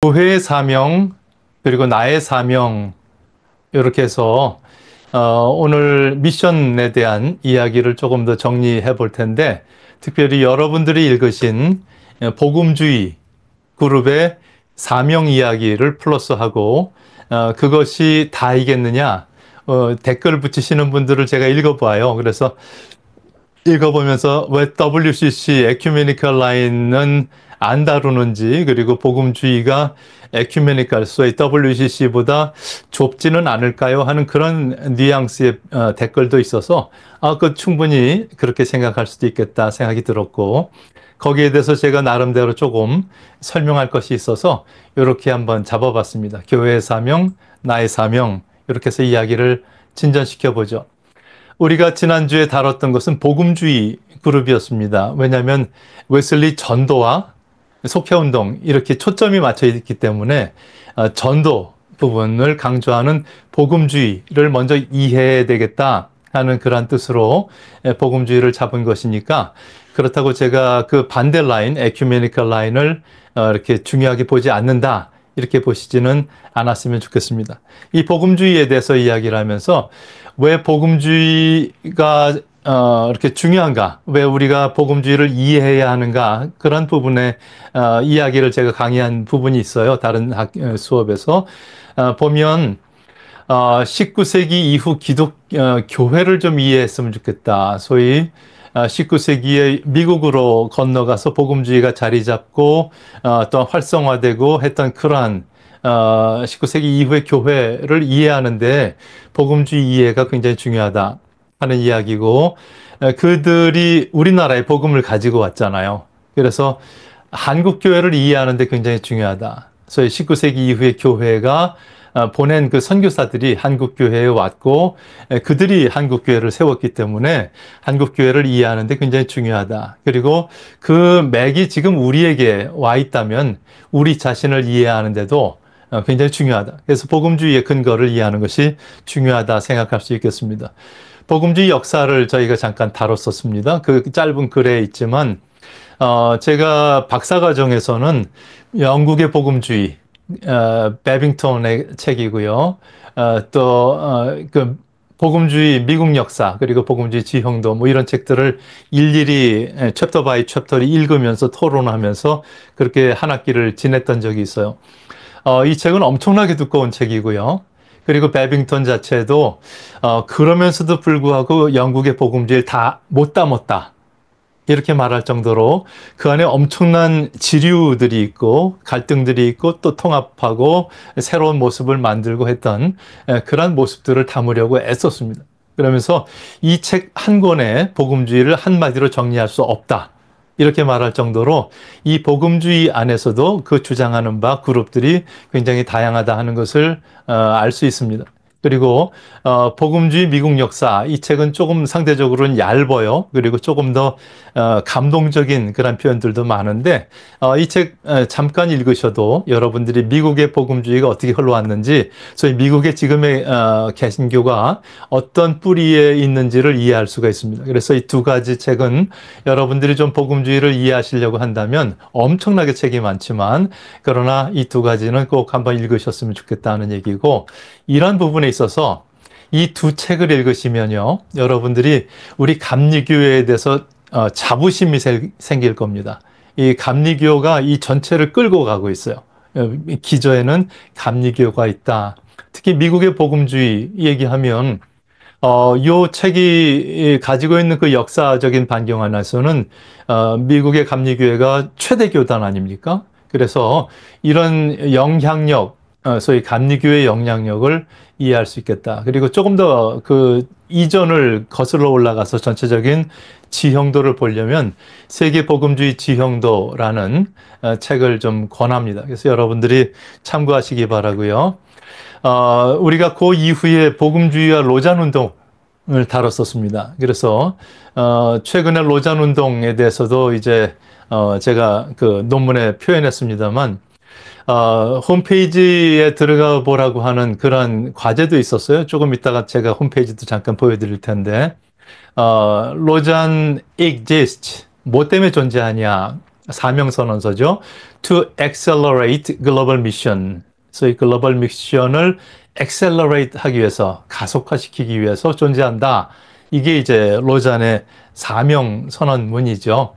교회의 사명, 그리고 나의 사명, 이렇게 해서 오늘 미션에 대한 이야기를 조금 더 정리해 볼 텐데, 특별히 여러분들이 읽으신 복음주의 그룹의 사명 이야기를 플러스하고 그것이 다이겠느냐, 댓글 붙이시는 분들을 제가 읽어봐요. 그래서 읽어보면서 왜 WCC 에큐메니컬 라인은 안 다루는지, 그리고 복음주의가 에큐메니컬, 소위 WCC보다 좁지는 않을까요? 하는 그런 뉘앙스의 댓글도 있어서 그 충분히 그렇게 생각할 수도 있겠다 생각이 들었고, 거기에 대해서 제가 나름대로 조금 설명할 것이 있어서 이렇게 한번 잡아봤습니다. 교회의 사명, 나의 사명, 이렇게 해서 이야기를 진전시켜 보죠. 우리가 지난주에 다뤘던 것은 복음주의 그룹이었습니다. 왜냐하면 웨슬리 전도와 속회운동 이렇게 초점이 맞춰 있기 때문에 전도 부분을 강조하는 복음주의를 먼저 이해해야 되겠다 하는 그런 뜻으로 복음주의를 잡은 것이니까, 그렇다고 제가 그 반대 라인, 에큐메니컬 라인을 이렇게 중요하게 보지 않는다, 이렇게 보시지는 않았으면 좋겠습니다. 이 복음주의에 대해서 이야기를 하면서 왜 복음주의가 이렇게 중요한가, 왜 우리가 복음주의를 이해해야 하는가, 그런 부분에 이야기를 제가 강의한 부분이 있어요. 다른 수업에서 보면 19세기 이후 교회를 좀 이해했으면 좋겠다. 소위 19세기에 미국으로 건너가서 복음주의가 자리 잡고 또 활성화되고 했던 그러한 19세기 이후의 교회를 이해하는데 복음주의 이해가 굉장히 중요하다 하는 이야기고, 그들이 우리나라에 복음을 가지고 왔잖아요. 그래서 한국 교회를 이해하는데 굉장히 중요하다. 소위 19세기 이후의 교회가 보낸 그 선교사들이 한국 교회에 왔고, 그들이 한국 교회를 세웠기 때문에 한국 교회를 이해하는데 굉장히 중요하다. 그리고 그 맥이 지금 우리에게 와 있다면 우리 자신을 이해하는데도 굉장히 중요하다. 그래서 복음주의의 근거를 이해하는 것이 중요하다 생각할 수 있겠습니다. 복음주의 역사를 저희가 잠깐 다뤘었습니다. 그 짧은 글에 있지만 제가 박사과정에서는 영국의 복음주의, 베빙턴의 책이고요. 그 복음주의 미국 역사, 그리고 복음주의 지형도, 뭐 이런 책들을 일일이 챕터 바이 챕터를 읽으면서 토론하면서 그렇게 한 학기를 지냈던 적이 있어요. 이 책은 엄청나게 두꺼운 책이고요. 그리고 베빙턴 자체도 그러면서도 불구하고 영국의 복음주의를 다 못 담았다, 이렇게 말할 정도로 그 안에 엄청난 지류들이 있고 갈등들이 있고 또 통합하고 새로운 모습을 만들고 했던 그런 모습들을 담으려고 애썼습니다. 그러면서 이 책 한 권에 복음주의를 한마디로 정리할 수 없다, 이렇게 말할 정도로 이 복음주의 안에서도 그 주장하는 바 그룹들이 굉장히 다양하다 하는 것을 알 수 있습니다. 그리고 복음주의 미국 역사, 이 책은 조금 상대적으로는 얇아요. 그리고 조금 더 감동적인 그런 표현들도 많은데 이 책 잠깐 읽으셔도 여러분들이 미국의 복음주의가 어떻게 흘러왔는지, 소위 미국의 지금의 개신교가 어떤 뿌리에 있는지를 이해할 수가 있습니다. 그래서 이 두 가지 책은 여러분들이 좀 복음주의를 이해하시려고 한다면 엄청나게 책이 많지만, 그러나 이 두 가지는 꼭 한번 읽으셨으면 좋겠다는 얘기고, 이런 부분에 있어서 이 두 책을 읽으시면요, 여러분들이 우리 감리교회에 대해서 자부심이 생길 겁니다. 이 감리교가 이 전체를 끌고 가고 있어요. 기저에는 감리교가 있다. 특히 미국의 복음주의 얘기하면 이 책이 가지고 있는 그 역사적인 반경 안에서는 미국의 감리교회가 최대 교단 아닙니까? 그래서 이런 영향력, 소위 감리교회의 영향력을 이해할 수 있겠다. 그리고 조금 더 그 이전을 거슬러 올라가서 전체적인 지형도를 보려면 세계 복음주의 지형도라는 책을 좀 권합니다. 그래서 여러분들이 참고하시기 바라고요. 우리가 그 이후에 복음주의와 로잔 운동을 다뤘었습니다. 그래서 최근에 로잔 운동에 대해서도 이제 제가 그 논문에 표현했습니다만, 홈페이지에 들어가 보라고 하는 그런 과제도 있었어요. 조금 이따가 제가 홈페이지도 잠깐 보여드릴 텐데, 로잔 exists, 뭐 때문에 존재하냐, 사명선언서죠. To accelerate global mission. 소위 글로벌 미션을 accelerate 하기 위해서, 가속화시키기 위해서 존재한다. 이게 이제 로잔의 사명선언문이죠.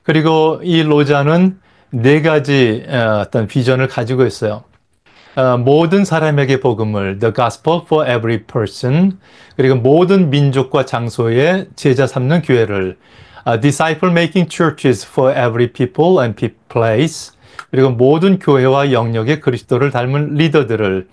그리고 이 로잔은 네 가지 어떤 비전을 가지고 있어요. 모든 사람에게 복음을, the gospel for every person. 그리고 모든 민족과 장소에 제자 삼는 교회를, disciple making churches for every people and place. 그리고 모든 교회와 영역의 그리스도를 닮은 리더들을,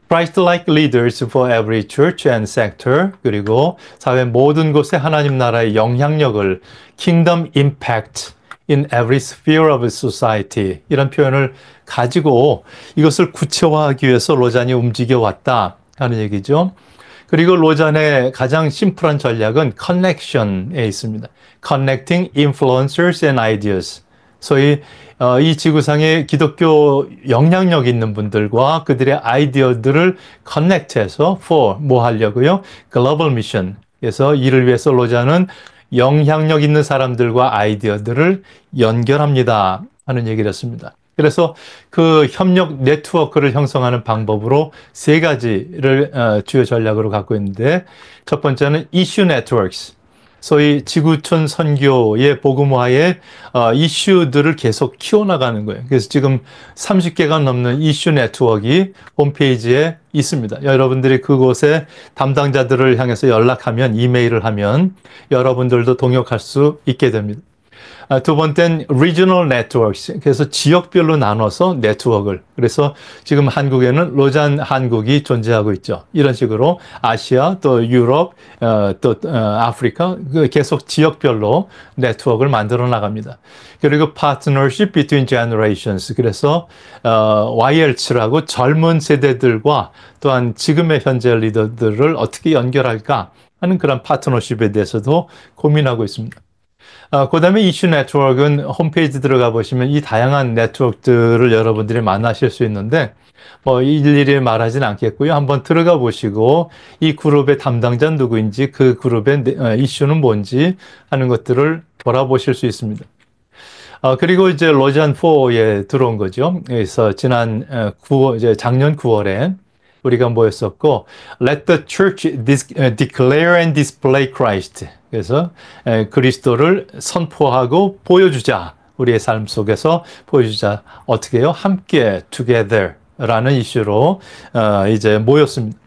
Christ-like leaders for every church and sector. 그리고 사회 모든 곳에 하나님 나라의 영향력을, kingdom impact in every sphere of society. 이런 표현을 가지고 이것을 구체화하기 위해서 로잔이 움직여 왔다 하는 얘기죠. 그리고 로잔의 가장 심플한 전략은 connection에 있습니다. Connecting influencers and ideas. 소위 이 지구상의 기독교 영향력 있는 분들과 그들의 아이디어들을 커넥트해서 for 뭐 하려고요? 글로벌 미션. 그래서 이를 위해서 로잔은 영향력 있는 사람들과 아이디어들을 연결합니다 하는 얘기를 했습니다. 그래서 그 협력 네트워크를 형성하는 방법으로 세 가지를 주요 전략으로 갖고 있는데, 첫 번째는 이슈 네트워크스. 소위 지구촌 선교의 복음화의 이슈들을 계속 키워나가는 거예요. 그래서 지금 30개가 넘는 이슈 네트워크가 홈페이지에 있습니다. 여러분들이 그곳에 담당자들을 향해서 연락하면, 이메일을 하면 여러분들도 동역할 수 있게 됩니다. 두 번째는 regional networks. 그래서 지역별로 나눠서 네트워크를. 그래서 지금 한국에는 로잔 한국이 존재하고 있죠. 이런 식으로 아시아, 또 유럽, 또 아프리카, 계속 지역별로 네트워크를 만들어 나갑니다. 그리고 partnership between generations. 그래서 YL치라고 젊은 세대들과 또한 지금의 현재 리더들을 어떻게 연결할까 하는 그런 파트너십에 대해서도 고민하고 있습니다. 그 다음에 이슈 네트워크는 홈페이지 들어가 보시면 이 다양한 네트워크들을 여러분들이 만나실 수 있는데, 뭐 일일이 말하진 않겠고요. 한번 들어가 보시고 이 그룹의 담당자 누구인지, 그 그룹의 이슈는 뭔지 하는 것들을 돌아보실 수 있습니다. 그리고 이제 로잔 4에 들어온 거죠. 그래서 지난 작년 9월에 우리가 모였었고, Let the church declare and display Christ. 그래서 그리스도를 선포하고 보여주자. 우리의 삶 속에서 보여주자. 어떻게 해요? 함께 together 라는 이슈로 이제 모였습니다.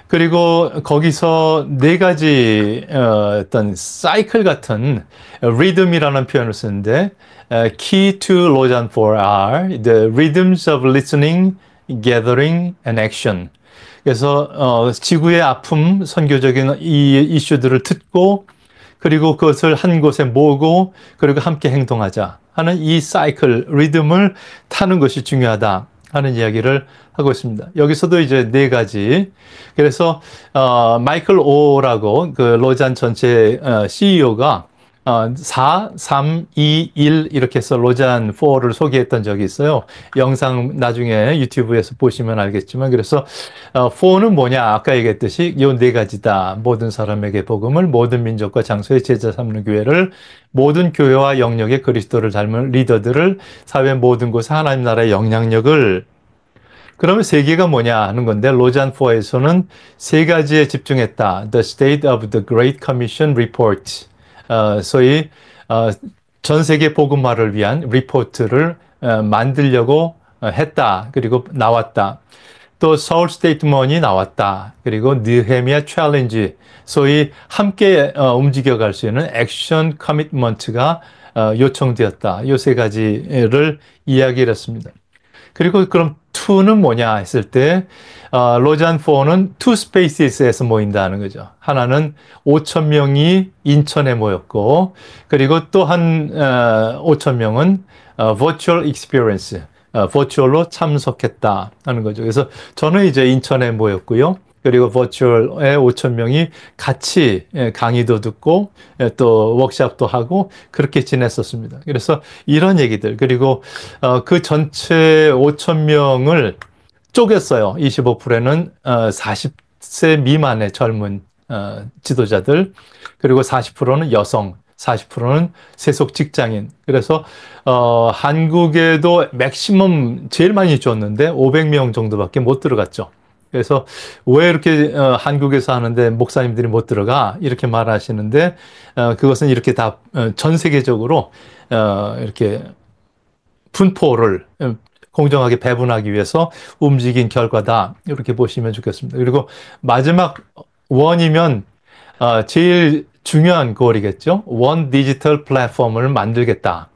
그리고 거기서 네 가지 어떤 사이클 같은 리듬이라는 표현을 쓰는데, key to Lausanne 4 are the rhythms of listening, gathering, and action. 그래서 지구의 아픔, 선교적인 이 이슈들을 듣고, 그리고 그것을 한 곳에 모으고, 그리고 함께 행동하자 하는 이 사이클, 리듬을 타는 것이 중요하다 하는 이야기를 하고 있습니다. 여기서도 이제 네 가지. 그래서 마이클 오라고 그 로잔 전체 CEO가 4, 3, 2, 1 이렇게 해서 로잔 4를 소개했던 적이 있어요. 영상 나중에 유튜브에서 보시면 알겠지만, 그래서 4는 뭐냐? 아까 얘기했듯이 이 네 가지다. 모든 사람에게 복음을, 모든 민족과 장소에 제자 삼는 교회를, 모든 교회와 영역의 그리스도를 닮은 리더들을, 사회 모든 곳에 하나님 나라의 영향력을. 그러면 세 개가 뭐냐 하는 건데, 로잔 4에서는 세 가지에 집중했다. The State of the Great Commission Report. 소위 전 세계 복음화를 위한 리포트를 만들려고 했다. 그리고 나왔다. 또 서울 스테이트먼이 나왔다. 그리고 느헤미야 챌린지, 소위 함께 움직여갈 수 있는 액션 커미트먼트가 요청되었다. 이 세 가지를 이야기를 했습니다. 그리고 그럼 2는 뭐냐 했을 때, 로잔 4는 투 스페이스에서 모인다는 거죠. 하나는 5천 명이 인천에 모였고, 그리고 또 한 5천 명은 virtual experience, 버추얼로 참석했다 하는 거죠. 그래서 저는 이제 인천에 모였고요. 그리고 버추얼에 5천 명이 같이 강의도 듣고 또 워크숍도 하고 그렇게 지냈었습니다. 그래서 이런 얘기들, 그리고 그 전체 5천 명을 쪼갰어요. 25%는 40세 미만의 젊은 지도자들, 그리고 40%는 여성, 40%는 세속 직장인. 그래서 한국에도 맥시멈 제일 많이 줬는데 500명 정도밖에 못 들어갔죠. 그래서 왜 이렇게 한국에서 하는데 목사님들이 못 들어가? 이렇게 말하시는데 그것은 이렇게 다 전 세계적으로 이렇게 분포를 공정하게 배분하기 위해서 움직인 결과다. 이렇게 보시면 좋겠습니다. 그리고 마지막 원이면 제일 중요한 골이겠죠. 원 디지털 플랫폼을 만들겠다.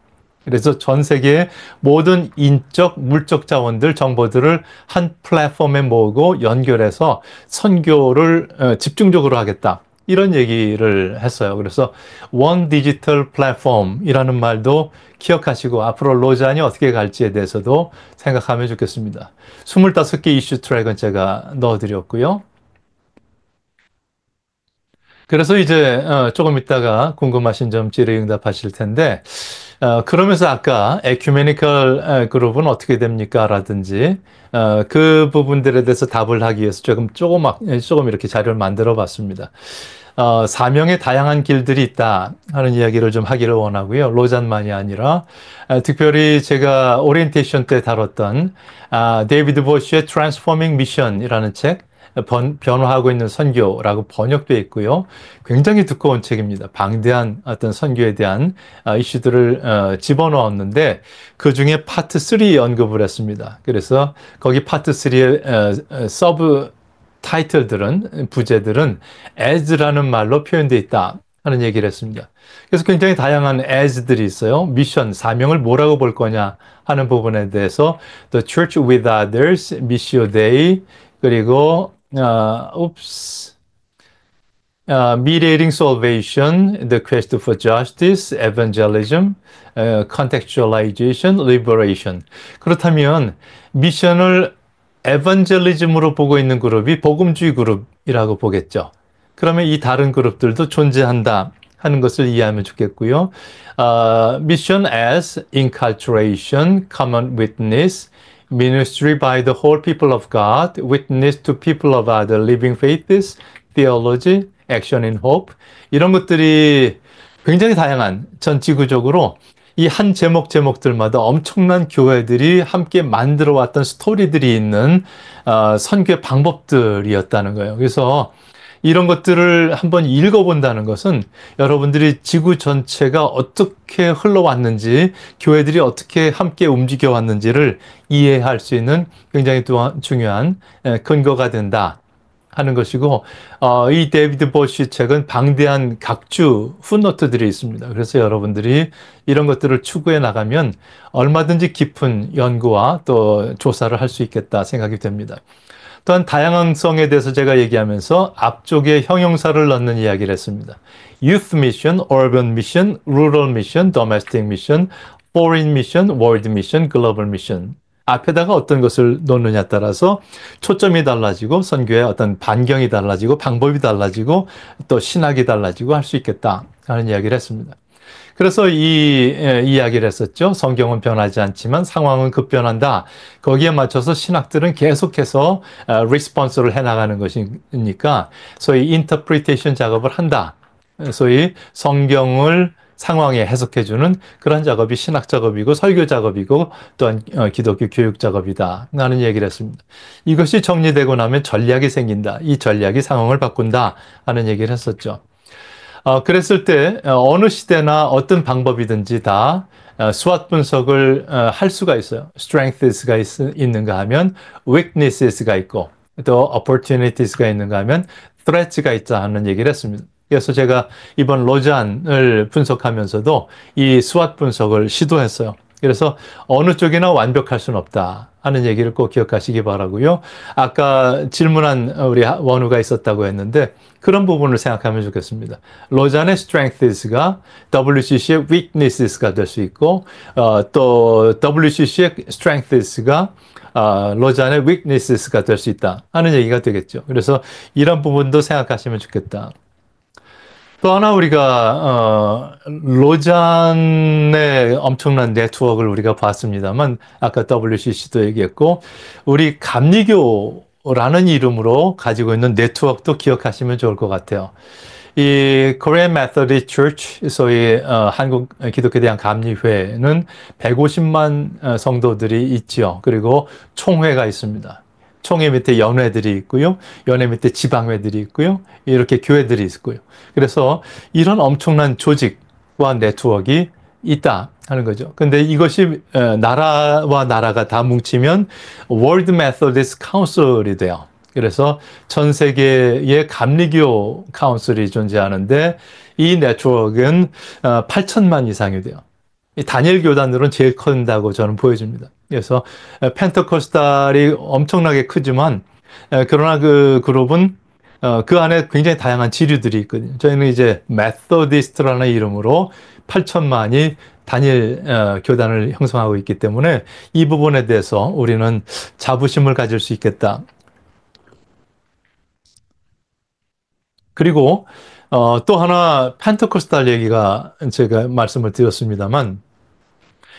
그래서 전 세계의 모든 인적, 물적 자원들, 정보들을 한 플랫폼에 모으고 연결해서 선교를 집중적으로 하겠다. 이런 얘기를 했어요. 그래서 원 디지털 플랫폼이라는 말도 기억하시고 앞으로 로잔이 어떻게 갈지에 대해서도 생각하면 좋겠습니다. 25개 이슈 트랙은 제가 넣어드렸고요. 그래서 이제 조금 있다가 궁금하신 점 질의응답하실 텐데 그러면서 아까 에큐메니컬 그룹은 어떻게 됩니까? 라든지 그 부분들에 대해서 답을 하기 위해서 조금 이렇게 자료를 만들어 봤습니다. 사명의 다양한 길들이 있다 하는 이야기를 좀 하기를 원하고요. 로잔만이 아니라 특별히 제가 오리엔테이션 때 다뤘던 데이비드 보쉬의 Transforming Mission이라는 책 변화하고 있는 선교라고 번역되어 있고요. 굉장히 두꺼운 책입니다. 방대한 어떤 선교에 대한 이슈들을 집어넣었는데 그 중에 파트 3 언급을 했습니다. 그래서 거기 파트 3의 서브 타이틀들은 부제들은 as라는 말로 표현되어 있다 하는 얘기를 했습니다. 그래서 굉장히 다양한 as들이 있어요. 미션, 사명을 뭐라고 볼 거냐 하는 부분에 대해서 The Church with Others, Missio Dei, 그리고 Mediating Salvation, The Quest for Justice, Evangelism, Contextualization, Liberation. 그렇다면 미션을 에반젤리즘으로 보고 있는 그룹이 복음주의 그룹이라고 보겠죠. 그러면 이 다른 그룹들도 존재한다 하는 것을 이해하면 좋겠고요. Mission as Inculturation, Common Witness, Ministry by the whole people of God, Witness to people of other living faiths, Theology, Action in Hope 이런 것들이 굉장히 다양한 전 지구적으로 이 한 제목들마다 엄청난 교회들이 함께 만들어 왔던 스토리들이 있는 선교의 방법들이었다는 거예요. 그래서 이런 것들을 한번 읽어본다는 것은 여러분들이 지구 전체가 어떻게 흘러왔는지, 교회들이 어떻게 함께 움직여왔는지를 이해할 수 있는 굉장히 또한 중요한 근거가 된다 하는 것이고, 이 데이비드 보쉬 책은 방대한 각주 풋노트들이 있습니다. 그래서 여러분들이 이런 것들을 추구해 나가면 얼마든지 깊은 연구와 또 조사를 할 수 있겠다 생각이 됩니다. 또한 다양성에 대해서 제가 얘기하면서 앞쪽에 형용사를 넣는 이야기를 했습니다. Youth Mission, Urban Mission, Rural Mission, Domestic Mission, Foreign Mission, World Mission, Global Mission. 앞에다가 어떤 것을 놓느냐에 따라서 초점이 달라지고 선교의 어떤 반경이 달라지고 방법이 달라지고 또 신학이 달라지고 할 수 있겠다 하는 이야기를 했습니다. 그래서 이 이야기를 했었죠. 성경은 변하지 않지만 상황은 급변한다. 거기에 맞춰서 신학들은 계속해서 리스폰스를 해나가는 것이니까 소위 인터프리테이션 작업을 한다. 소위 성경을 상황에 해석해주는 그런 작업이 신학 작업이고 설교 작업이고 또한 기독교 교육 작업이다 라는 얘기를 했습니다. 이것이 정리되고 나면 전략이 생긴다. 이 전략이 상황을 바꾼다 하는 얘기를 했었죠. 그랬을 때 어느 시대나 어떤 방법이든지 다 SWOT 분석을 할 수가 있어요. Strengths가 있는가 하면 weakness가 있고 또 opportunities가 있는가 하면 threats가 있다 하는 얘기를 했습니다. 그래서 제가 이번 로잔을 분석하면서도 이 SWOT 분석을 시도했어요. 그래서 어느 쪽이나 완벽할 수는 없다 하는 얘기를 꼭 기억하시기 바라고요. 아까 질문한 우리 원우가 있었다고 했는데 그런 부분을 생각하면 좋겠습니다. 로잔의 strengths가 WCC의 weakness가 될 수 있고 또 WCC의 strengths가 로잔의 weakness가 될 수 있다 하는 얘기가 되겠죠. 그래서 이런 부분도 생각하시면 좋겠다. 또 하나 우리가 로잔의 엄청난 네트워크를 우리가 봤습니다만 아까 WCC도 얘기했고 우리 감리교라는 이름으로 가지고 있는 네트워크도 기억하시면 좋을 것 같아요. 이 Korean Methodist Church, 소위 한국 기독교 대한 감리회는 150만 성도들이 있지요. 그리고 총회가 있습니다. 총회 밑에 연회들이 있고요. 연회 밑에 지방회들이 있고요. 이렇게 교회들이 있고요. 그래서 이런 엄청난 조직과 네트워크가 있다 하는 거죠. 근데 이것이 나라와 나라가 다 뭉치면 World Methodist Council이 돼요. 그래서 전 세계의 감리교 카운슬이 존재하는데 이 네트워크는 8천만 이상이 돼요. 이 단일 교단으로는 제일 큰다고 저는 보여집니다. 그래서 펜터코스탈이 엄청나게 크지만 그러나 그 그룹은 그 안에 굉장히 다양한 지류들이 있거든요. 저희는 이제 메소디스트라는 이름으로 8천만이 단일 교단을 형성하고 있기 때문에 이 부분에 대해서 우리는 자부심을 가질 수 있겠다. 그리고 또 하나 펜테코스탈 얘기가 제가 말씀을 드렸습니다만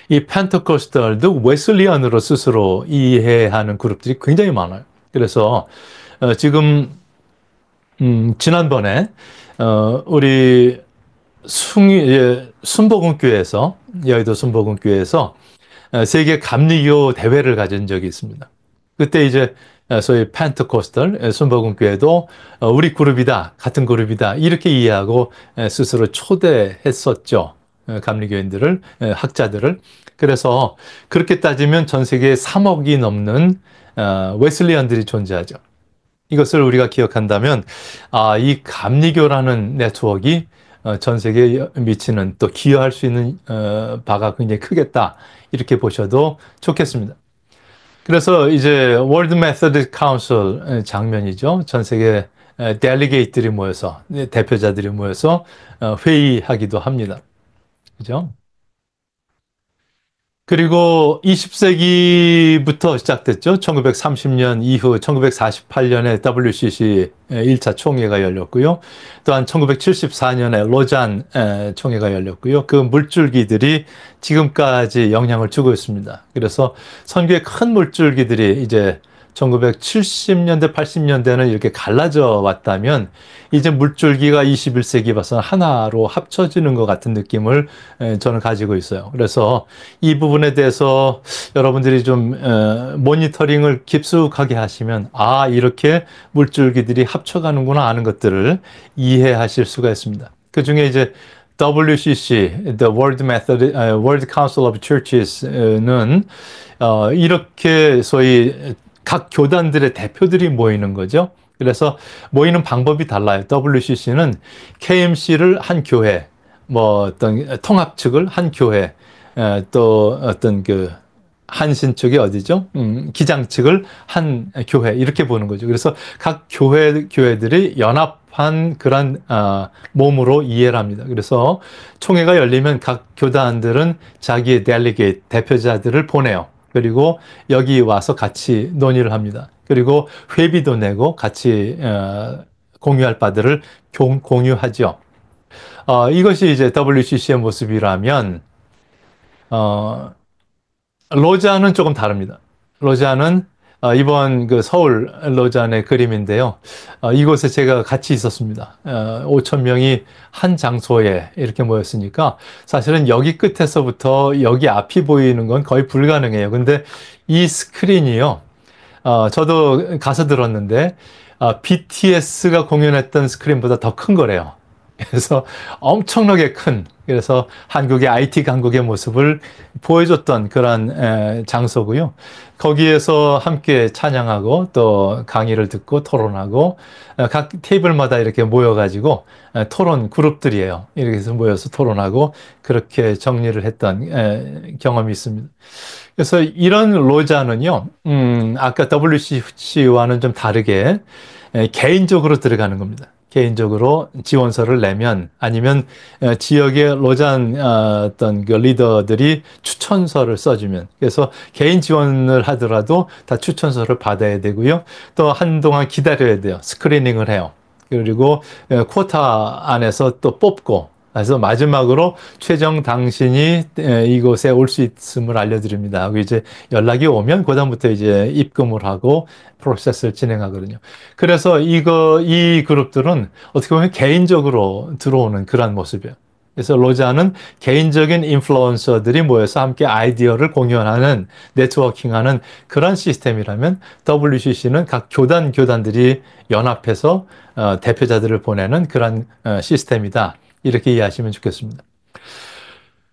이 펜테코스탈도 웨슬리안으로 스스로 이해하는 그룹들이 굉장히 많아요. 그래서 지금 지난번에 우리 순복음교회에서 여의도 순복음교회에서 세계 감리교 대회를 가진 적이 있습니다. 그때 이제 소위 펜테코스탈 순복음교회도 우리 그룹이다, 같은 그룹이다 이렇게 이해하고 스스로 초대했었죠. 감리교인들을, 학자들을. 그래서 그렇게 따지면 전 세계에 3억이 넘는 웨슬리안들이 존재하죠. 이것을 우리가 기억한다면 이 감리교라는 네트워크가 전 세계에 미치는 또 기여할 수 있는 바가 굉장히 크겠다 이렇게 보셔도 좋겠습니다. 그래서 이제 월드 메소디스트 카운슬 장면이죠. 전 세계 델리게이트들이 모여서 대표자들이 모여서 회의하기도 합니다. 그죠? 그리고 20세기부터 시작됐죠. 1930년 이후 1948년에 WCC 1차 총회가 열렸고요. 또한 1974년에 로잔 총회가 열렸고요. 그 물줄기들이 지금까지 영향을 주고 있습니다. 그래서 선교의 큰 물줄기들이 이제 1970년대, 80년대는 이렇게 갈라져 왔다면 이제 물줄기가 21세기 봐서 하나로 합쳐지는 것 같은 느낌을 저는 가지고 있어요. 그래서 이 부분에 대해서 여러분들이 좀 모니터링을 깊숙하게 하시면 이렇게 물줄기들이 합쳐가는구나 하는 것들을 이해하실 수가 있습니다. 그 중에 이제 WCC, The World Council of Churches는 이렇게 소위 각 교단들의 대표들이 모이는 거죠. 그래서 모이는 방법이 달라요. WCC는 KMC를 한 교회, 뭐 어떤 통합 측을 한 교회, 또 어떤 그 한신 측이 어디죠? 기장 측을 한 교회 이렇게 보는 거죠. 그래서 각 교회들이 연합한 그런 몸으로 이해를 합니다. 그래서 총회가 열리면 각 교단들은 자기의 델리게이트 대표자들을 보내요. 그리고 여기 와서 같이 논의를 합니다. 그리고 회비도 내고 같이 공유할 바들을 공유하죠. 이것이 이제 WCC의 모습이라면 로잔은 조금 다릅니다. 로잔은 이번 그 서울 로잔의 그림인데요. 이곳에 제가 같이 있었습니다. 5천 명이 한 장소에 이렇게 모였으니까 사실은 여기 끝에서부터 여기 앞이 보이는 건 거의 불가능해요. 근데 이 스크린이요. 저도 가서 들었는데 BTS가 공연했던 스크린보다 더 큰 거래요. 그래서 엄청나게 큰, 그래서 한국의 IT 강국의 모습을 보여줬던 그런 장소고요. 거기에서 함께 찬양하고 또 강의를 듣고 토론하고 각 테이블마다 이렇게 모여가지고 토론 그룹들이에요. 이렇게 해서 모여서 토론하고 그렇게 정리를 했던 경험이 있습니다. 그래서 이런 로자는요, 아까 WCC와는 좀 다르게 개인적으로 들어가는 겁니다. 개인적으로 지원서를 내면 아니면 지역의 로잔 어떤 그 리더들이 추천서를 써주면 그래서 개인 지원을 하더라도 다 추천서를 받아야 되고요. 또 한동안 기다려야 돼요. 스크리닝을 해요. 그리고 쿼터 안에서 또 뽑고 그래서 마지막으로 최정 당신이 이곳에 올 수 있음을 알려드립니다 하고 이제 연락이 오면 그다음부터 이제 입금을 하고 프로세스를 진행하거든요. 그래서 이 그룹들은 어떻게 보면 개인적으로 들어오는 그런 모습이에요. 그래서 로자는 개인적인 인플루언서들이 모여서 함께 아이디어를 공유하는 네트워킹하는 그런 시스템이라면 WCC는 각 교단들이 연합해서 대표자들을 보내는 그런 시스템이다. 이렇게 이해하시면 좋겠습니다.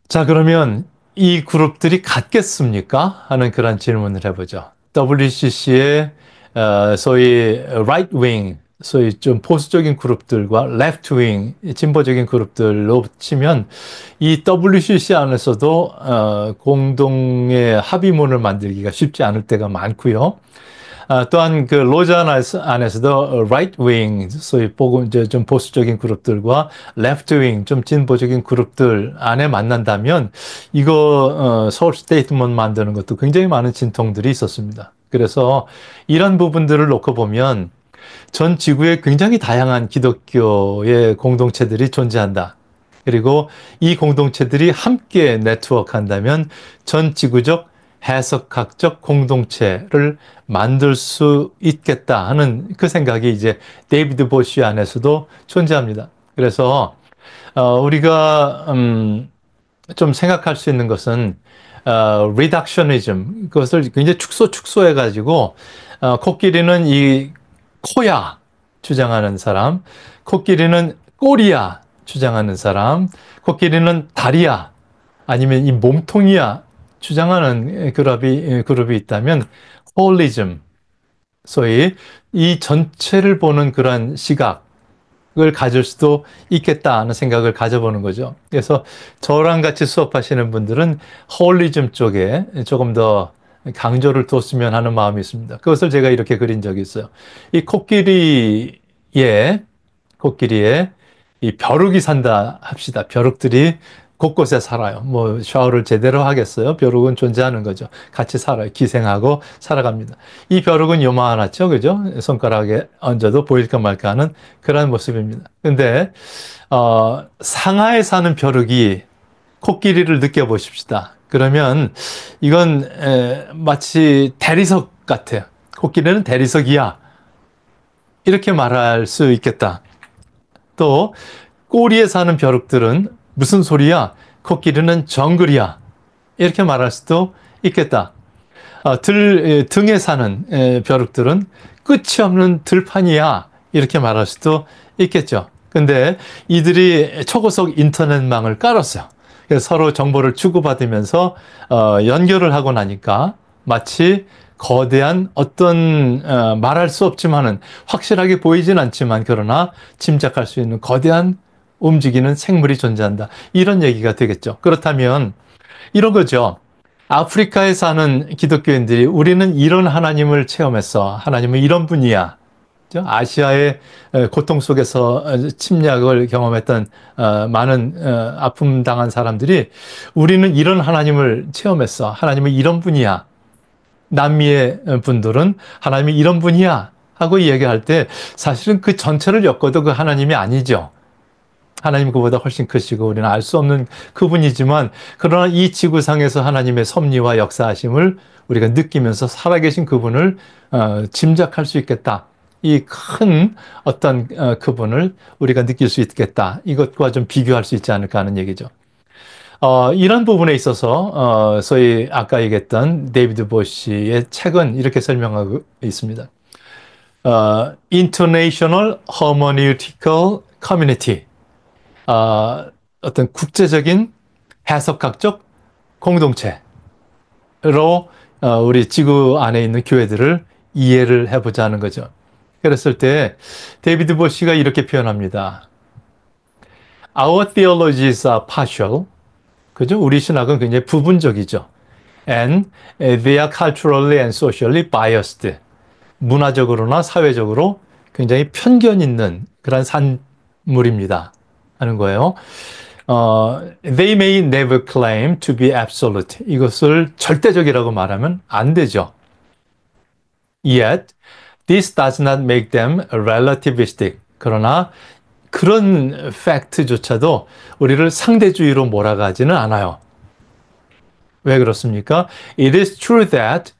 자, 그러면 이 그룹들이 같겠습니까? 하는 그런 질문을 해보죠. WCC의 소위 right wing, 소위 좀 보수적인 그룹들과 left wing, 진보적인 그룹들로 치면 이 WCC 안에서도 공동의 합의문을 만들기가 쉽지 않을 때가 많고요. 또한 그 로잔 안에서도 right wing, 소위 이제 좀 보수적인 그룹들과 left wing, 좀 진보적인 그룹들 안에 만난다면 이거 서울 스테이트먼트 만드는 것도 굉장히 많은 진통들이 있었습니다. 그래서 이런 부분들을 놓고 보면 전 지구에 굉장히 다양한 기독교의 공동체들이 존재한다. 그리고 이 공동체들이 함께 네트워크한다면 전 지구적 해석학적 공동체를 만들 수 있겠다 하는 그 생각이 이제 데이비드 보쉬 안에서도 존재합니다. 그래서 우리가 좀 생각할 수 있는 것은 리덕셔니즘, 그것을 굉장히 축소해 가지고 코끼리는 이 코야 주장하는 사람, 코끼리는 꼬리야 주장하는 사람, 코끼리는 다리야 아니면 이 몸통이야 주장하는 그룹이 있다면 홀리즘, 소위 이 전체를 보는 그런 시각을 가질 수도 있겠다 하는 생각을 가져보는 거죠. 그래서 저랑 같이 수업하시는 분들은 홀리즘 쪽에 조금 더 강조를 뒀으면 하는 마음이 있습니다. 그것을 제가 이렇게 그린 적이 있어요. 이 코끼리에 이 벼룩이 산다 합시다. 벼룩들이 곳곳에 살아요. 뭐 샤워를 제대로 하겠어요? 벼룩은 존재하는 거죠. 같이 살아요. 기생하고 살아갑니다. 이 벼룩은 요만하죠, 그죠? 손가락에 얹어도 보일까 말까 하는 그런 모습입니다. 근데 상하에 사는 벼룩이 코끼리를 느껴보십시다. 그러면 이건 마치 대리석 같아요. 코끼리는 대리석이야. 이렇게 말할 수 있겠다. 또 꼬리에 사는 벼룩들은 무슨 소리야? 코끼리는 정글이야. 이렇게 말할 수도 있겠다. 등에 사는 벼룩들은 끝이 없는 들판이야. 이렇게 말할 수도 있겠죠. 근데 이들이 초고속 인터넷망을 깔았어요. 그래서 서로 정보를 주고받으면서 연결을 하고 나니까 마치 거대한 어떤 말할 수 없지만은 확실하게 보이진 않지만 그러나 짐작할 수 있는 거대한 움직이는 생물이 존재한다. 이런 얘기가 되겠죠. 그렇다면 이런 거죠. 아프리카에 사는 기독교인들이 우리는 이런 하나님을 체험했어. 하나님은 이런 분이야. 아시아의 고통 속에서 침략을 경험했던 많은 아픔 당한 사람들이 우리는 이런 하나님을 체험했어. 하나님은 이런 분이야. 남미의 분들은 하나님이 이런 분이야 하고 이야기할 때 사실은 그 전체를 엮어도 그 하나님이 아니죠. 하나님 그보다 훨씬 크시고 우리는 알 수 없는 그분이지만 그러나 이 지구상에서 하나님의 섭리와 역사하심을 우리가 느끼면서 살아계신 그분을 짐작할 수 있겠다. 이 큰 어떤 그분을 우리가 느낄 수 있겠다. 이것과 좀 비교할 수 있지 않을까 하는 얘기죠. 이런 부분에 있어서 소위 아까 얘기했던 데이비드 보시의 책은 이렇게 설명하고 있습니다. International Hermeneutical Community, 어떤 국제적인 해석학적 공동체로 우리 지구 안에 있는 교회들을 이해를 해보자는 거죠. 그랬을 때 데이비드 보시가 이렇게 표현합니다. Our theologies are partial. 그죠? 우리 신학은 굉장히 부분적이죠. And they are culturally and socially biased. 문화적으로나 사회적으로 굉장히 편견 있는 그런 산물입니다. 하는 거예요. They may never claim to be absolute. 이것을 절대적이라고 말하면 안 되죠. Yet, this does not make them relativistic. 그러나 그런 팩트조차도 우리를 상대주의로 몰아가지는 않아요. 왜 그렇습니까? It is true that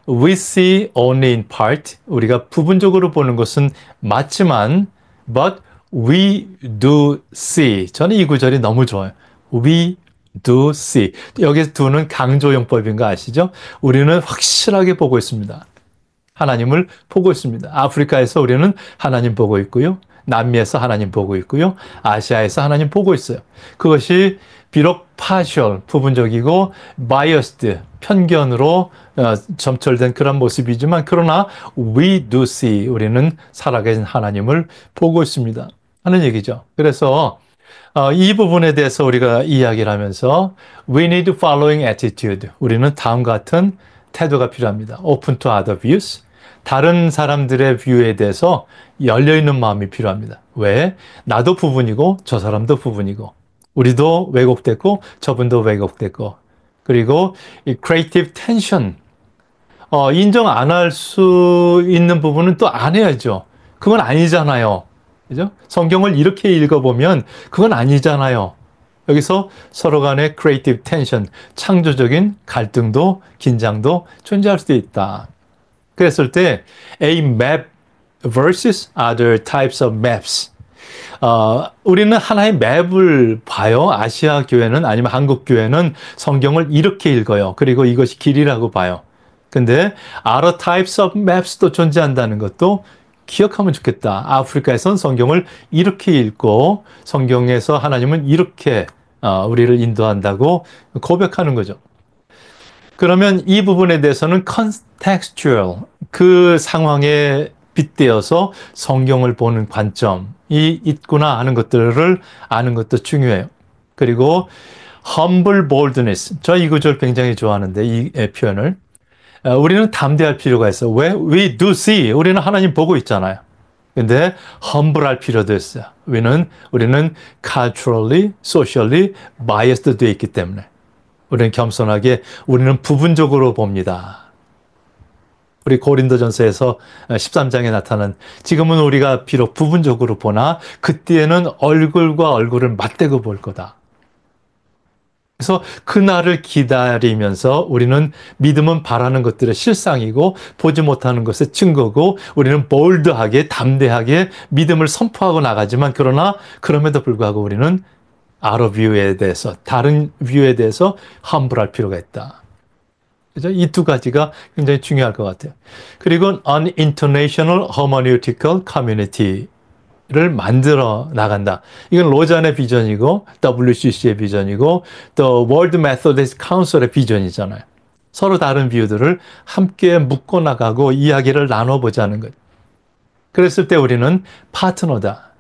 we see only in part. 우리가 부분적으로 보는 것은 맞지만, but we do see. 저는 이 구절이 너무 좋아요. We do see. 여기서 do는 강조용법인 거 아시죠? 우리는 확실하게 보고 있습니다. 하나님을 보고 있습니다. 아프리카에서 우리는 하나님 보고 있고요. 남미에서 하나님 보고 있고요. 아시아에서 하나님 보고 있어요. 그것이 비록 partial, 부분적이고 biased, 편견으로 점철된 그런 모습이지만 그러나 we do see, 우리는 살아계신 하나님을 보고 있습니다. 하는 얘기죠. 그래서 이 부분에 대해서 우리가 이야기를 하면서 we need following attitude. 우리는 다음과 같은 태도가 필요합니다. open to other views. 다른 사람들의 뷰에 대해서 열려있는 마음이 필요합니다. 왜? 나도 부분이고 저 사람도 부분이고 우리도 왜곡됐고 저분도 왜곡됐고 그리고 이 creative tension 인정 안 할 수 있는 부분은 또 안 해야죠. 그건 아니잖아요. 그죠? 성경을 이렇게 읽어보면 그건 아니잖아요. 여기서 서로 간의 creative tension, 창조적인 갈등도 긴장도 존재할 수도 있다. 그랬을 때 a map versus other types of maps. 우리는 하나의 맵을 봐요. 아시아 교회는 아니면 한국 교회는 성경을 이렇게 읽어요. 그리고 이것이 길이라고 봐요. 근데 other types of maps도 존재한다는 것도 기억하면 좋겠다. 아프리카에선 성경을 이렇게 읽고 성경에서 하나님은 이렇게 우리를 인도한다고 고백하는 거죠. 그러면 이 부분에 대해서는 contextual, 그 상황에 빗대어서 성경을 보는 관점이 있구나 하는 것들을 아는 것도 중요해요. 그리고 humble boldness, 저 이 구절 굉장히 좋아하는데 이 표현을 우리는 담대할 필요가 있어. 왜? We do see, 우리는 하나님 보고 있잖아요. 근데 humble할 필요도 있어요. 우리는 culturally, socially biased 되어 있기 때문에 우리는 겸손하게 우리는 부분적으로 봅니다. 우리 고린도전서에서 13장에 나타난 지금은 우리가 비록 부분적으로 보나 그때에는 얼굴과 얼굴을 맞대고 볼 거다. 그래서 그날을 기다리면서 우리는 믿음은 바라는 것들의 실상이고 보지 못하는 것의 증거고 우리는 볼드하게 담대하게 믿음을 선포하고 나가지만 그러나 그럼에도 불구하고 우리는 out of view에 대해서 다른 뷰에 대해서 humble 할 필요가 있다. 그죠? 이 두 가지가 굉장히 중요할 것 같아요. 그리고 an international hermeneutical community를 만들어 나간다. 이건 로잔의 비전이고 WCC의 비전이고 또 World Methodist Council의 비전이잖아요. 서로 다른 뷰들을 함께 묶어 나가고 이야기를 나눠보자는 거예요. 그랬을 때 우리는 파트너다.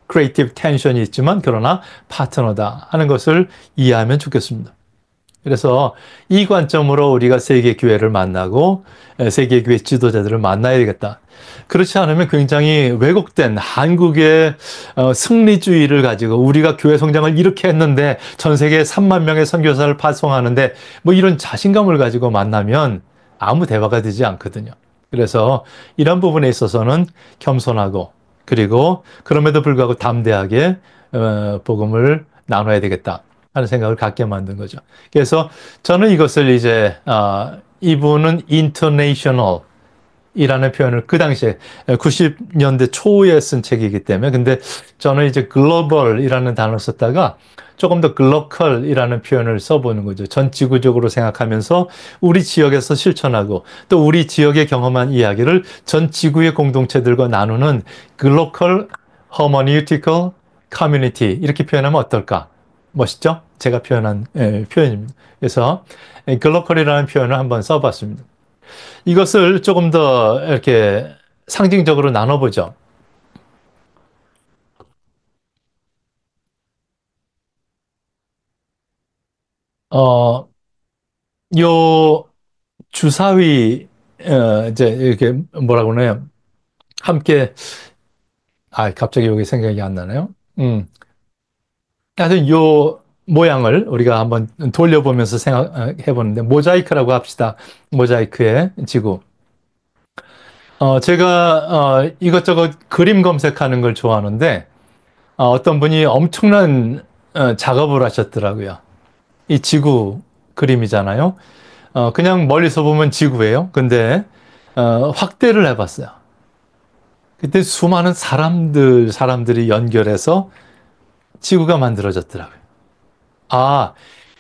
크리에이티브 텐션이 있지만 그러나 파트너다 하는 것을 이해하면 좋겠습니다. 그래서 이 관점으로 우리가 세계교회를 만나고 세계교회 지도자들을 만나야 되겠다. 그렇지 않으면 굉장히 왜곡된 한국의 승리주의를 가지고 우리가 교회 성장을 이렇게 했는데 전 세계 3만 명의 선교사를 파송하는데 뭐 이런 자신감을 가지고 만나면 아무 대화가 되지 않거든요. 그래서 이런 부분에 있어서는 겸손하고 그리고 그럼에도 불구하고 담대하게 복음을 나눠야 되겠다 하는 생각을 갖게 만든 거죠. 그래서 저는 이것을 이제 이분은 international 이라는 표현을 그 당시에 90년대 초에 쓴 책이기 때문에 근데 저는 이제 global이라는 단어를 썼다가 조금 더 global이라는 표현을 써보는 거죠. 전 지구적으로 생각하면서 우리 지역에서 실천하고 또 우리 지역에 경험한 이야기를 전 지구의 공동체들과 나누는 global hermeneutical community 이렇게 표현하면 어떨까? 멋있죠? 제가 표현한 표현입니다. 그래서 global이라는 표현을 한번 써봤습니다. 이것을 조금 더 이렇게 상징적으로 나눠보죠. 어, 요 주사위, 이제 이렇게 뭐라고 그러나요? 함께, 갑자기 여기 생각이 안 나네요. 하여튼 요 모양을 우리가 한번 돌려보면서 생각해 보는데, 모자이크라고 합시다. 모자이크의 지구. 제가 이것저것 그림 검색하는 걸 좋아하는데, 어떤 분이 엄청난 작업을 하셨더라고요. 이 지구 그림이잖아요. 그냥 멀리서 보면 지구예요. 근데 확대를 해봤어요. 그때 수많은 사람들이 연결해서 지구가 만들어졌더라고요. 아,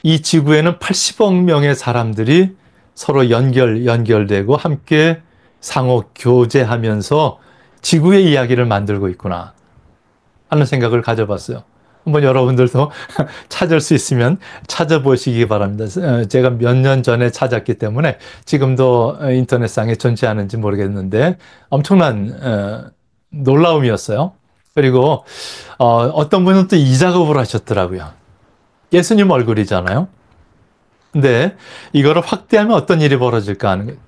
이 지구에는 80억 명의 사람들이 서로 연결되고 함께 상호 교제하면서 지구의 이야기를 만들고 있구나 하는 생각을 가져봤어요. 한번 여러분들도 찾을 수 있으면 찾아보시기 바랍니다. 제가 몇 년 전에 찾았기 때문에 지금도 인터넷상에 존재하는지 모르겠는데 엄청난 놀라움이었어요. 그리고 어떤 분은 또 이 작업을 하셨더라고요. 예수님 얼굴이잖아요. 근데 이거를 확대하면 어떤 일이 벌어질까 하는 거예요.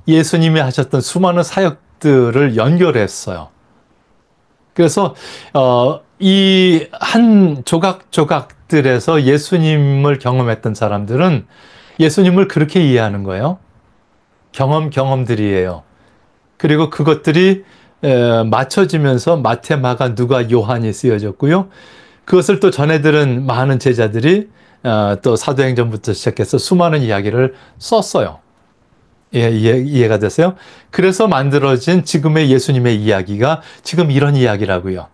예수님이 하셨던 수많은 사역들을 연결했어요. 그래서 이 한 조각조각들에서 예수님을 경험했던 사람들은 예수님을 그렇게 이해하는 거예요. 경험들이에요. 그리고 그것들이 맞춰지면서 마태, 마가, 누가, 요한이 쓰여졌고요. 그것을 또 전해들은 많은 제자들이 또 사도행전부터 시작해서 수많은 이야기를 썼어요. 이해가 되세요? 그래서 만들어진 지금의 예수님의 이야기가 지금 이런 이야기라고요.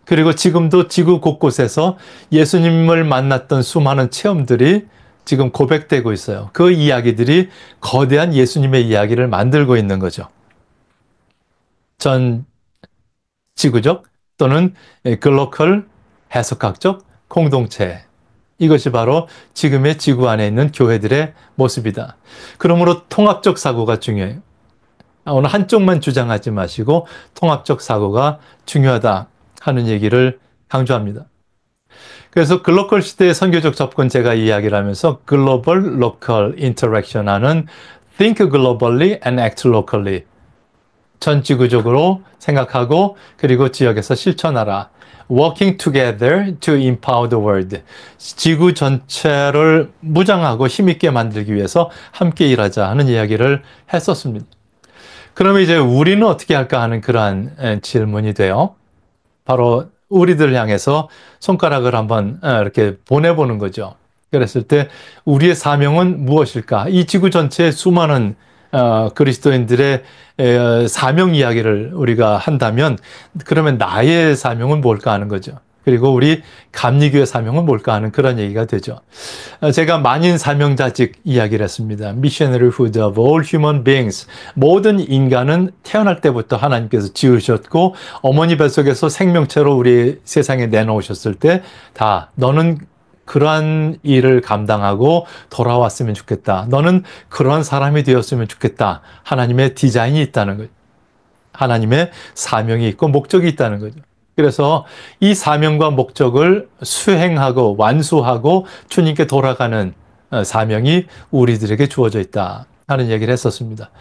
그리고 지금도 지구 곳곳에서 예수님을 만났던 수많은 체험들이 지금 고백되고 있어요. 그 이야기들이 거대한 예수님의 이야기를 만들고 있는 거죠. 전 지구적 또는 글로컬 해석학적 공동체. 이것이 바로 지금의 지구 안에 있는 교회들의 모습이다. 그러므로 통합적 사고가 중요해요. 오늘 한쪽만 주장하지 마시고 통합적 사고가 중요하다 하는 얘기를 강조합니다. 그래서 글로컬 시대의 선교적 접근 제가 이야기를 하면서 글로벌 로컬 인터랙션 하는 think globally and act locally. 전 지구적으로 생각하고 그리고 지역에서 실천하라. Working together to empower the world. 지구 전체를 무장하고 힘있게 만들기 위해서 함께 일하자 하는 이야기를 했었습니다. 그러면 이제 우리는 어떻게 할까 하는 그러한 질문이 돼요. 바로 우리들을 향해서 손가락을 한번 이렇게 보내보는 거죠. 그랬을 때 우리의 사명은 무엇일까? 이 지구 전체의 수많은 그리스도인들의 사명 이야기를 우리가 한다면 그러면 나의 사명은 뭘까 하는 거죠. 그리고 우리 감리교의 사명은 뭘까 하는 그런 얘기가 되죠. 제가 만인 사명자직 이야기를 했습니다. Missionary Hood of all human beings. 모든 인간은 태어날 때부터 하나님께서 지으셨고 어머니 뱃속에서 생명체로 우리 세상에 내놓으셨을 때 다 너는 그러한 일을 감당하고 돌아왔으면 좋겠다. 너는 그러한 사람이 되었으면 좋겠다. 하나님의 디자인이 있다는 거죠. 하나님의 사명이 있고 목적이 있다는 거죠. 그래서 이 사명과 목적을 수행하고 완수하고 주님께 돌아가는 사명이 우리들에게 주어져 있다 하는 얘기를 했었습니다.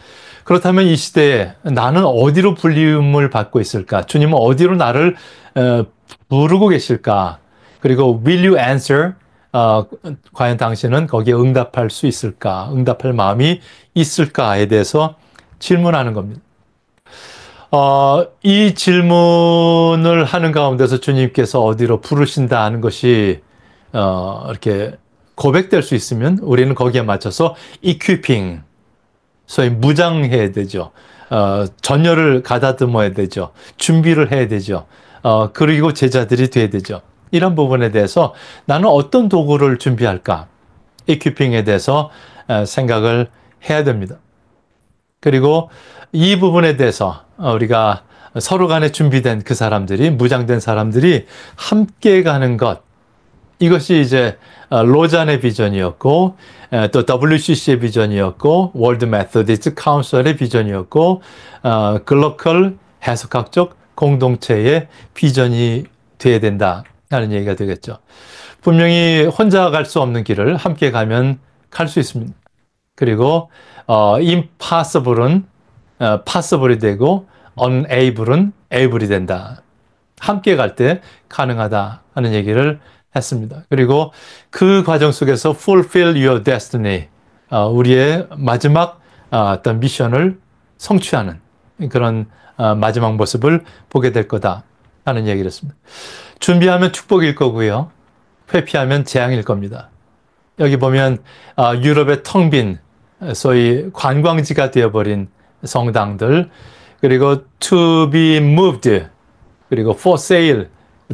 그렇다면 이 시대에 나는 어디로 불림을 받고 있을까? 주님은 어디로 나를 부르고 계실까? 그리고 will you answer? 과연 당신은 거기에 응답할 수 있을까? 응답할 마음이 있을까에 대해서 질문하는 겁니다. 이 질문을 하는 가운데서 주님께서 어디로 부르신다 하는 것이 이렇게 고백될 수 있으면 우리는 거기에 맞춰서 equipping, 소위 무장해야 되죠. 전열을 가다듬어야 되죠. 준비를 해야 되죠. 그리고 제자들이 돼야 되죠. 이런 부분에 대해서 나는 어떤 도구를 준비할까? equipping에 대해서 생각을 해야 됩니다. 그리고 이 부분에 대해서 우리가 서로 간에 준비된 그 사람들이, 무장된 사람들이 함께 가는 것, 이것이 이제 로잔의 비전이었고 또 WCC의 비전이었고 월드 메소디스트 카운슬의 비전이었고 글로컬 해석학적 공동체의 비전이 돼야 된다 하는 얘기가 되겠죠. 분명히 혼자 갈 수 없는 길을 함께 가면 갈 수 있습니다. 그리고 impossible은 possible이 되고 unable은 able이 된다. 함께 갈 때 가능하다 하는 얘기를 했습니다. 그리고 그 과정 속에서 fulfill your destiny, 우리의 마지막 어떤 미션을 성취하는 그런 마지막 모습을 보게 될 거다 하는 얘기를 했습니다. 준비하면 축복일 거고요. 회피하면 재앙일 겁니다. 여기 보면 유럽의 텅 빈 소위 관광지가 되어버린 성당들, 그리고 to be moved, 그리고 for sale,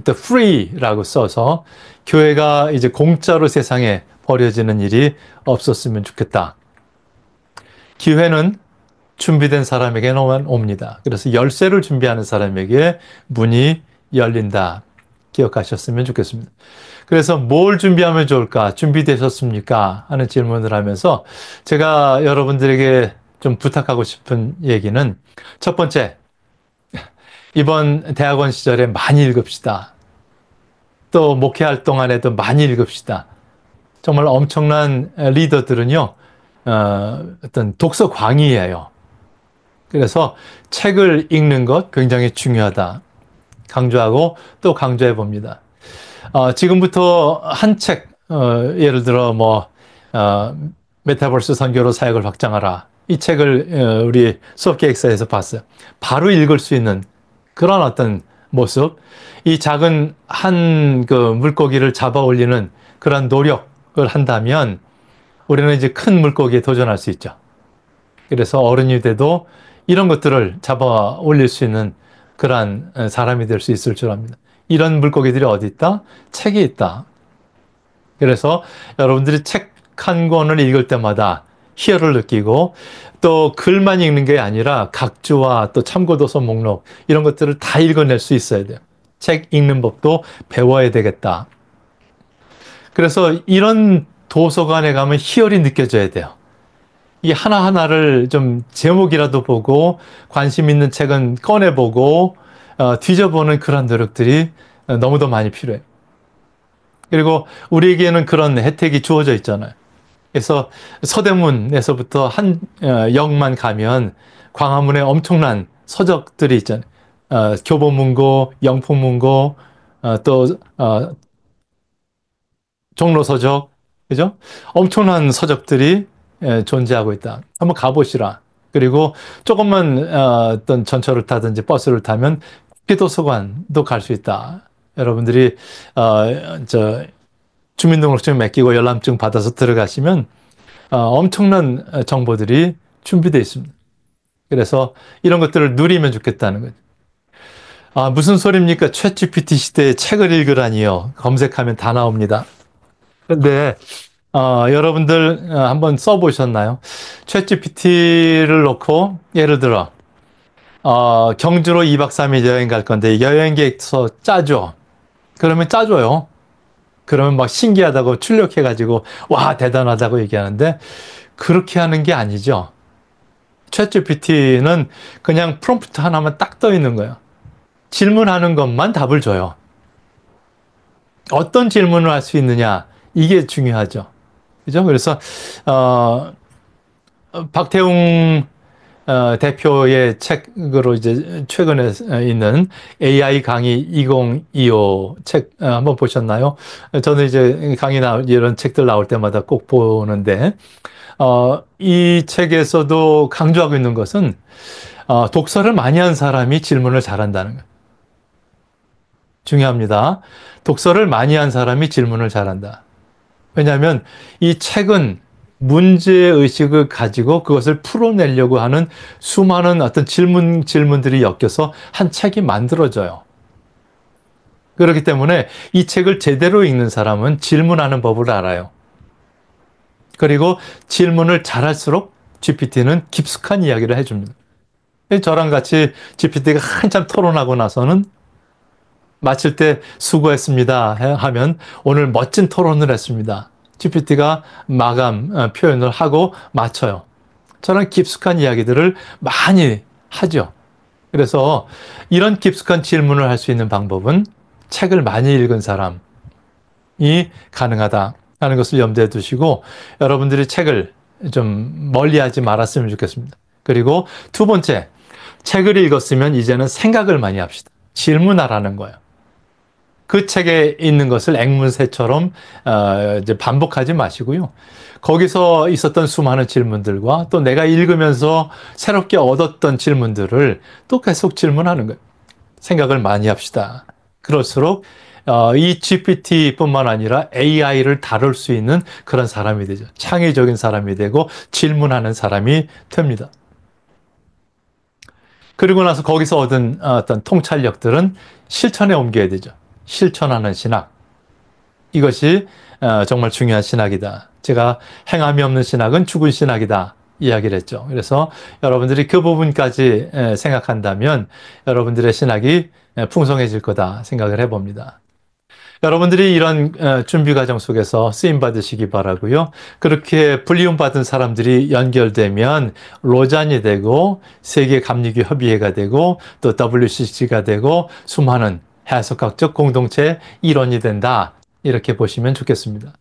또 free라고 써서 교회가 이제 공짜로 세상에 버려지는 일이 없었으면 좋겠다. 기회는 준비된 사람에게만 옵니다. 그래서 열쇠를 준비하는 사람에게 문이 열린다. 기억하셨으면 좋겠습니다. 그래서 뭘 준비하면 좋을까? 준비되셨습니까? 하는 질문을 하면서 제가 여러분들에게 좀 부탁하고 싶은 얘기는, 첫 번째, 이번 대학원 시절에 많이 읽읍시다. 또 목회 활동 안에도 많이 읽읍시다. 정말 엄청난 리더들은요, 어떤 독서 광이에요. 그래서 책을 읽는 것 굉장히 중요하다. 강조하고 또 강조해 봅니다. 지금부터 한 책, 예를 들어 메타버스 선교로 사역을 확장하라. 이 책을 우리 수업 기획사에서 봤어요. 바로 읽을 수 있는 그런 어떤 모습, 이 작은 한 그 물고기를 잡아 올리는 그런 노력을 한다면 우리는 이제 큰 물고기에 도전할 수 있죠. 그래서 어른이 돼도 이런 것들을 잡아 올릴 수 있는 그러한 사람이 될 수 있을 줄 압니다. 이런 물고기들이 어디 있다? 책에 있다. 그래서 여러분들이 책 한 권을 읽을 때마다 희열을 느끼고, 또 글만 읽는 게 아니라 각주와 또 참고도서 목록 이런 것들을 다 읽어낼 수 있어야 돼요. 책 읽는 법도 배워야 되겠다. 그래서 이런 도서관에 가면 희열이 느껴져야 돼요. 이 하나하나를 좀 제목이라도 보고 관심 있는 책은 꺼내보고 뒤져보는 그런 노력들이 너무도 많이 필요해요. 그리고 우리에게는 그런 혜택이 주어져 있잖아요. 그래서 서대문에서부터 한 역만 가면 광화문에 엄청난 서적들이 있잖아요. 교보문고, 영풍문고, 또 종로서적, 그죠? 엄청난 서적들이 존재하고 있다. 한번 가보시라. 그리고 조금만 어떤 전철을 타든지 버스를 타면 국회도서관도 갈 수 있다. 여러분들이 주민등록증 맡기고 열람증 받아서 들어가시면 엄청난 정보들이 준비되어 있습니다. 그래서 이런 것들을 누리면 좋겠다는 거죠. 무슨 소리입니까? 챗GPT 시대에 책을 읽으라니요. 검색하면 다 나옵니다. 근데 여러분들 한번 써보셨나요? 챗GPT를 놓고 예를 들어 경주로 2박 3일 여행 갈 건데 여행 계획서 짜줘. 그러면 짜줘요. 그러면 막 신기하다고 출력해가지고 와 대단하다고 얘기하는데, 그렇게 하는 게 아니죠. 챗GPT는 그냥 프롬프트 하나만 딱 떠 있는 거예요. 질문하는 것만 답을 줘요. 어떤 질문을 할 수 있느냐, 이게 중요하죠. 그죠? 그래서 박태웅 대표의 책으로 이제 최근에 있는 AI 강의 2025 책 한번 보셨나요? 저는 이제 강의나 이런 책들 나올 때마다 꼭 보는데, 이 책에서도 강조하고 있는 것은 독서를 많이 한 사람이 질문을 잘한다는 거예요. 중요합니다. 독서를 많이 한 사람이 질문을 잘한다. 왜냐하면 이 책은 문제의식을 가지고 그것을 풀어내려고 하는 수많은 어떤 질문들이 엮여서 한 책이 만들어져요. 그렇기 때문에 이 책을 제대로 읽는 사람은 질문하는 법을 알아요. 그리고 질문을 잘할수록 GPT는 깊숙한 이야기를 해줍니다. 저랑 같이 GPT가 한참 토론하고 나서는 마칠 때 수고했습니다 하면 오늘 멋진 토론을 했습니다. GPT가 마감 표현을 하고 마쳐요. 저는 깊숙한 이야기들을 많이 하죠. 그래서 이런 깊숙한 질문을 할 수 있는 방법은 책을 많이 읽은 사람이 가능하다 하는 것을 염두에 두시고 여러분들이 책을 좀 멀리하지 말았으면 좋겠습니다. 그리고 두 번째, 책을 읽었으면 이제는 생각을 많이 합시다. 질문하라는 거예요. 그 책에 있는 것을 앵무새처럼 이제 반복하지 마시고요. 거기서 있었던 수많은 질문들과 또 내가 읽으면서 새롭게 얻었던 질문들을 또 계속 질문하는 거예요. 생각을 많이 합시다. 그럴수록 이 GPT뿐만 아니라 AI를 다룰 수 있는 그런 사람이 되죠. 창의적인 사람이 되고 질문하는 사람이 됩니다. 그리고 나서 거기서 얻은 어떤 통찰력들은 실천에 옮겨야 되죠. 실천하는 신학. 이것이 정말 중요한 신학이다. 제가 행함이 없는 신학은 죽은 신학이다. 이야기를 했죠. 그래서 여러분들이 그 부분까지 생각한다면 여러분들의 신학이 풍성해질 거다 생각을 해봅니다. 여러분들이 이런 준비 과정 속에서 쓰임 받으시기 바라고요. 그렇게 불리움받은 사람들이 연결되면 로잔이 되고 세계 감리교 협의회가 되고 또 WCC가 되고 수많은 해석학적 공동체 일원이 된다. 이렇게 보시면 좋겠습니다.